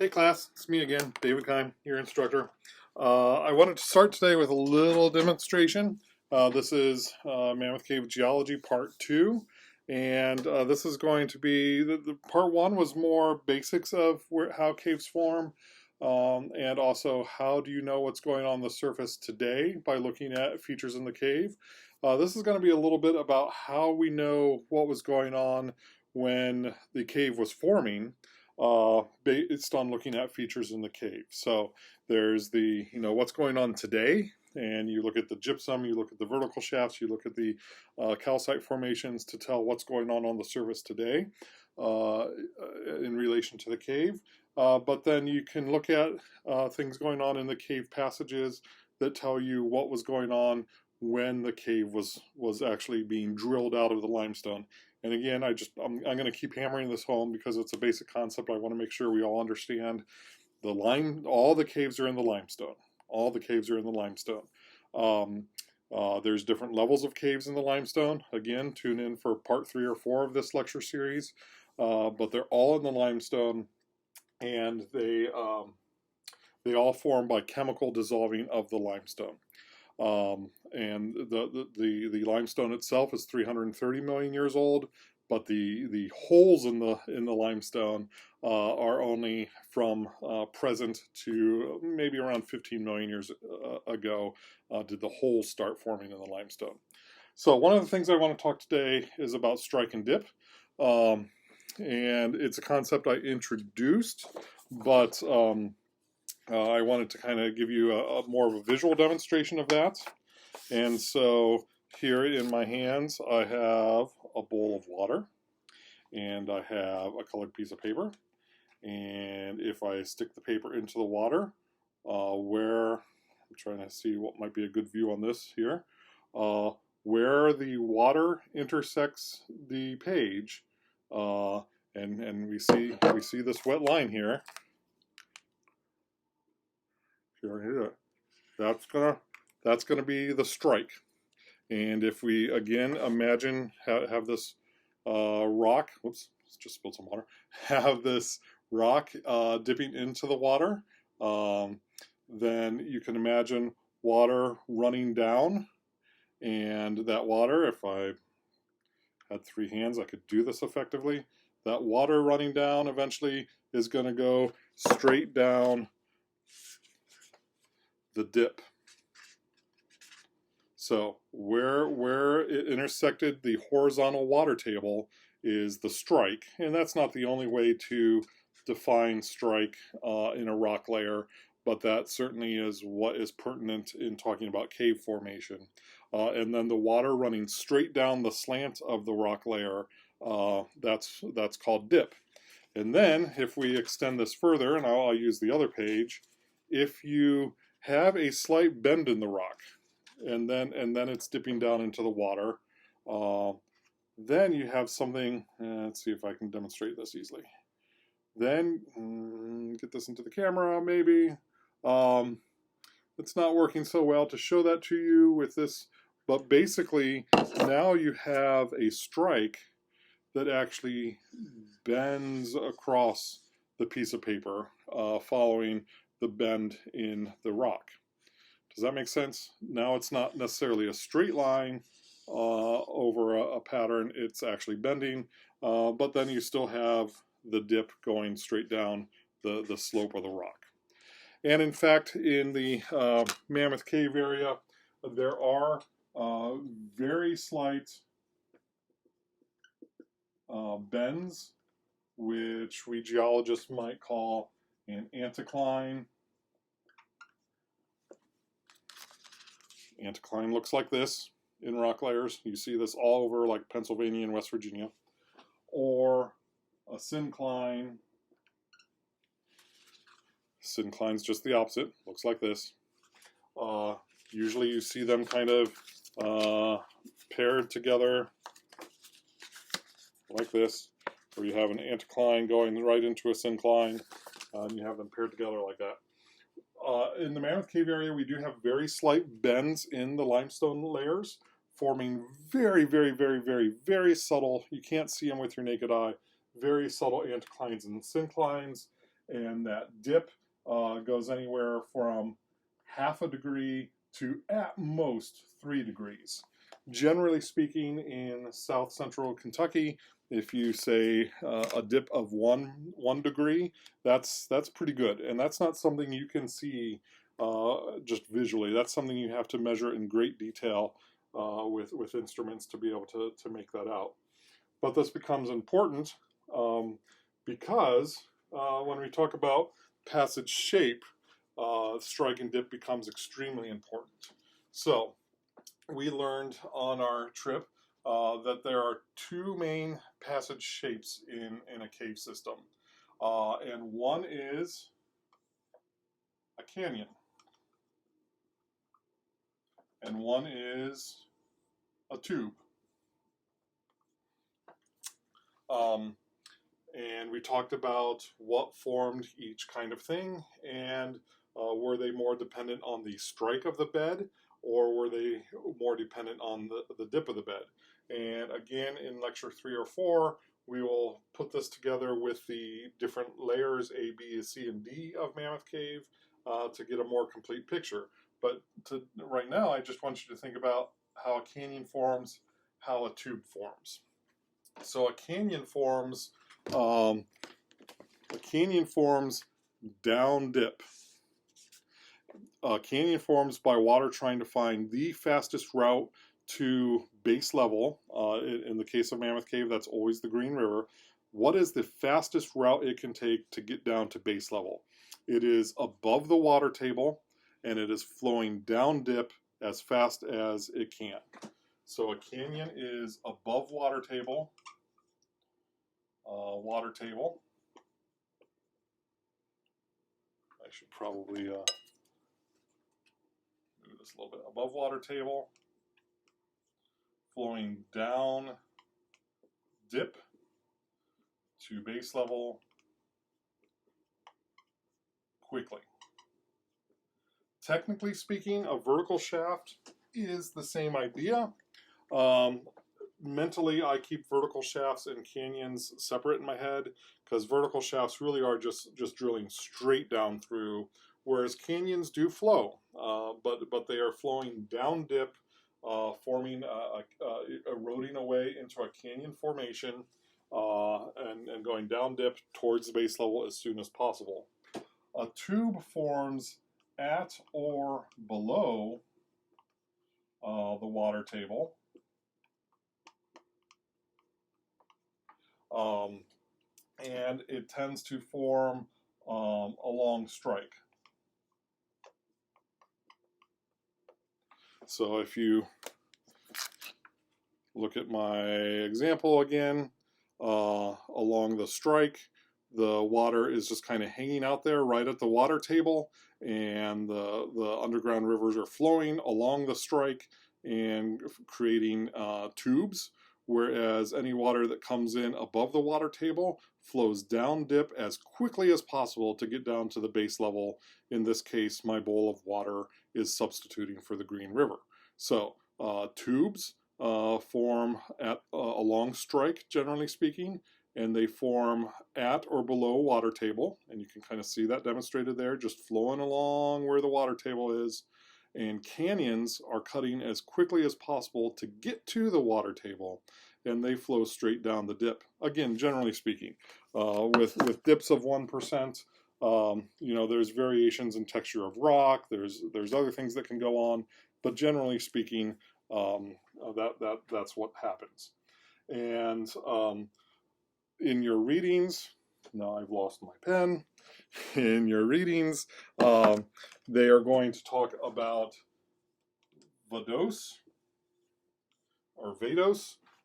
Hey class, it's me again, David Kime, your instructor. I wanted to start today with a little demonstration. This is Mammoth Cave Geology Part 2, and this is going to be, the Part 1 was more basics of how caves form, and also how do you know what's going on the surface today by looking at features in the cave. This is going to be a little bit about how we know what was going on when the cave was forming, based on looking at features in the cave. So there's the, what's going on today, and you look at the gypsum, you look at the vertical shafts, you look at the calcite formations to tell what's going on the surface today in relation to the cave. But then you can look at things going on in the cave passages that tell you what was going on when the cave was actually being drilled out of the limestone. And again, I'm going to keep hammering this home because it's a basic concept. I want to make sure we all understand all the caves are in the limestone. All the caves are in the limestone. There's different levels of caves in the limestone. Again, tune in for part 3 or 4 of this lecture series. But they're all in the limestone, and they all form by chemical dissolving of the limestone. And the limestone itself is 330 million years old, but the holes in the limestone are only from present to maybe around 15 million years ago did the holes start forming in the limestone. So one of the things I want to talk today is about strike and dip, and it's a concept I introduced, but I wanted to kind of give you a more of a visual demonstration of that. And so here in my hands, I have a bowl of water, and I have a colored piece of paper. And if I stick the paper into the water, I'm trying to see what might be a good view on this here, where the water intersects the page, and we see this wet line here. That's gonna be the strike. And if we again imagine have this rock, whoops, just spilled some water. Have this rock dipping into the water, then you can imagine water running down, and that water, if I had 3 hands, I could do this effectively. That water running down eventually is going to go straight down the dip. So where it intersected the horizontal water table is the strike, and that's not the only way to define strike in a rock layer, but that certainly is what is pertinent in talking about cave formation. And then the water running straight down the slant of the rock layer, that's called dip. And then if we extend this further, and I'll use the other page, if you have a slight bend in the rock, and then it's dipping down into the water, then you have something, let's see if I can demonstrate this easily. Then, get this into the camera maybe. It's not working so well to show that to you with this, but basically now you have a strike that actually bends across the piece of paper following the bend in the rock. Does that make sense? Now it's not necessarily a straight line over a pattern, it's actually bending, but then you still have the dip going straight down the slope of the rock. And in fact, in the Mammoth Cave area, there are very slight bends, which we geologists might call an anticline. Anticline looks like this in rock layers. You see this all over like Pennsylvania and West Virginia. Or a syncline. Syncline's just the opposite, looks like this. Usually you see them kind of paired together like this, where you have an anticline going right into a syncline, and you have them paired together like that. In the Mammoth Cave area, we do have very slight bends in the limestone layers, forming very, very, very, very, very subtle, you can't see them with your naked eye, very subtle anticlines and synclines, and that dip goes anywhere from half a degree to at most 3 degrees. Generally speaking, in south central Kentucky, if you say a dip of one degree, that's pretty good, and that's not something you can see just visually. That's something you have to measure in great detail with instruments to be able to make that out. But this becomes important because when we talk about passage shape, strike and dip becomes extremely important. So we learned on our trip that there are two main passage shapes in a cave system. And one is a canyon, and one is a tube. And we talked about what formed each kind of thing, and were they more dependent on the strike of the bed, or were they more dependent on the dip of the bed? And again, in lecture 3 or 4, we will put this together with the different layers A, B, C, and D of Mammoth Cave to get a more complete picture. But right now, I just want you to think about how a canyon forms, how a tube forms. So a canyon forms down dip. A canyon forms by water trying to find the fastest route to base level. In the case of Mammoth Cave, that's always the Green River. What is the fastest route it can take to get down to base level? It is above the water table, and it is flowing down dip as fast as it can. So a canyon is above water table. I should probably move this a little bit. Above water table, flowing down dip to base level quickly. Technically speaking, a vertical shaft is the same idea. Mentally, I keep vertical shafts and canyons separate in my head because vertical shafts really are just drilling straight down through, whereas canyons do flow, but they are flowing down dip, forming eroding away into a canyon formation, and going down dip towards the base level as soon as possible. A tube forms at or below the water table. And it tends to form along strike. So if you look at my example again, along the strike, the water is just kind of hanging out there right at the water table, and the underground rivers are flowing along the strike and creating tubes, whereas any water that comes in above the water table flows down dip as quickly as possible to get down to the base level. In this case, my bowl of water is substituting for the Green River. So tubes form at along strike, generally speaking, and they form at or below water table, and you can kind of see that demonstrated there, just flowing along where the water table is. And canyons are cutting as quickly as possible to get to the water table, and they flow straight down the dip. Again, generally speaking, with dips of 1%, there's variations in texture of rock. There's other things that can go on, but generally speaking, that's what happens. And in your readings, now I've lost my pen. In your readings, they are going to talk about Vados,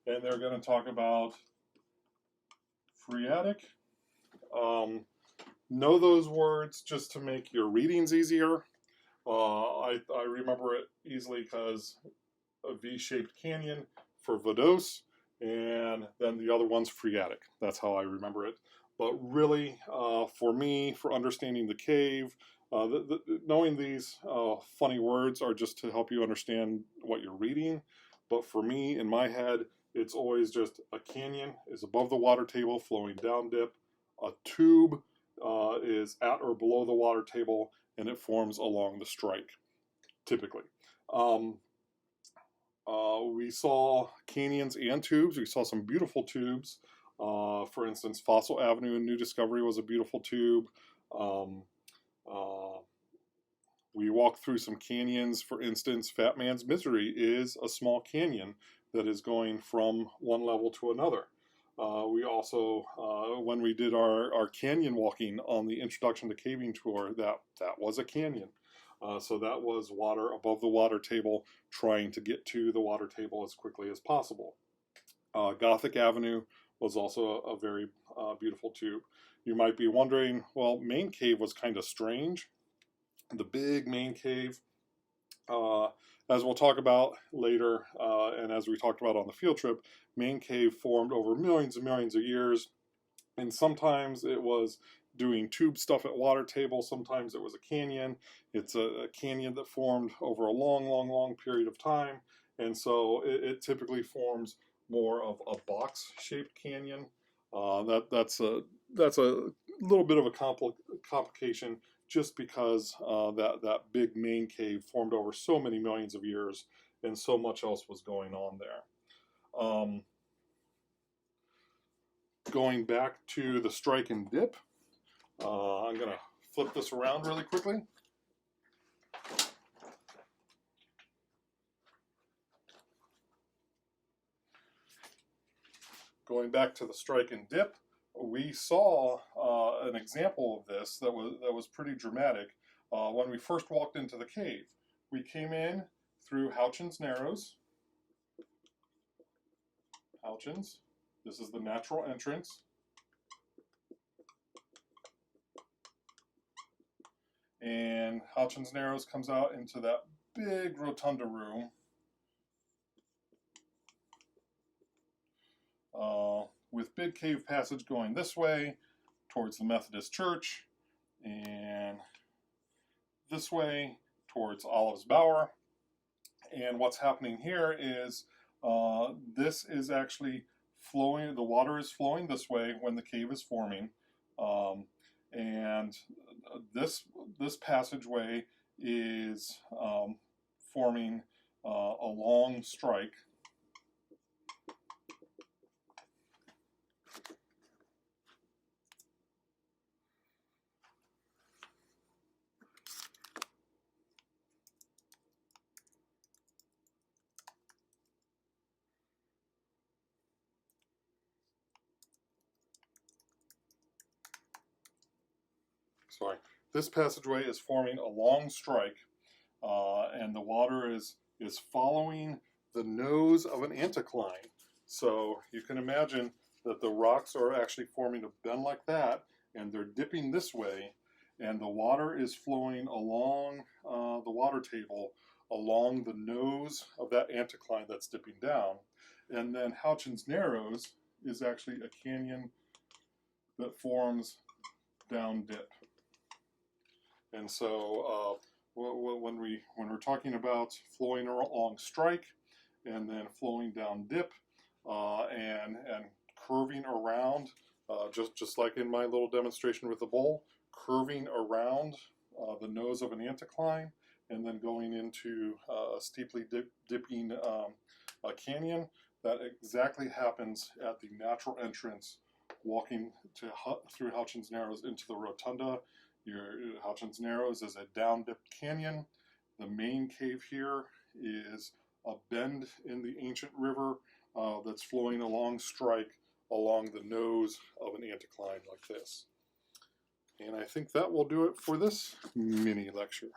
and they're going to talk about phreatic. Know those words just to make your readings easier. I remember it easily because a V-shaped canyon for Vados, and then the other one's phreatic. That's how I remember it. But really, for me, for understanding the cave, knowing these funny words are just to help you understand what you're reading. But for me, in my head, it's always just a canyon is above the water table flowing down dip. A tube is at or below the water table, and it forms along the strike, typically. We saw canyons and tubes. We saw some beautiful tubes. For instance, Fossil Avenue in New Discovery was a beautiful tube. We walked through some canyons. For instance, Fat Man's Misery is a small canyon that is going from one level to another. We also, when we did our canyon walking on the Introduction to Caving tour, that was a canyon. So that was water above the water table, trying to get to the water table as quickly as possible. Gothic Avenue was also a very beautiful tube. You might be wondering, well, Main Cave was kind of strange. The big Main Cave, as we'll talk about later, and as we talked about on the field trip, Main Cave formed over millions and millions of years, and sometimes it was doing tube stuff at water table, sometimes it was a canyon. It's a canyon that formed over a long period of time, and so it typically forms more of a box-shaped canyon. That's a little bit of a complication, just because that big Main Cave formed over so many millions of years, and so much else was going on there. Going back to the strike and dip, I'm going to flip this around really quickly. Going back to the strike and dip, we saw an example of this that was pretty dramatic when we first walked into the cave. We came in through Houchin's Narrows. Houchin's. This is the natural entrance. And Houchin's Narrows comes out into that big rotunda room. With Big Cave Passage going this way towards the Methodist Church, and this way towards Olive's Bower. And what's happening here is this is actually flowing, the water is flowing this way when the cave is forming. And this passageway is forming a long strike. Sorry, this passageway is forming a long strike, and the water is following the nose of an anticline. So you can imagine that the rocks are actually forming a bend like that, and they're dipping this way, and the water is flowing along the water table, along the nose of that anticline that's dipping down. And then Houchin's Narrows is actually a canyon that forms down dip. And so when we're talking about flowing along strike and then flowing down dip and curving around, just like in my little demonstration with the bowl, curving around the nose of an anticline and then going into a steeply dipping a canyon, that exactly happens at the natural entrance, walking through Houchin's Narrows into the rotunda. Houchin's Narrows is a down dip canyon. The main cave here is a bend in the ancient river that's flowing along strike along the nose of an anticline like this. And I think that will do it for this mini lecture.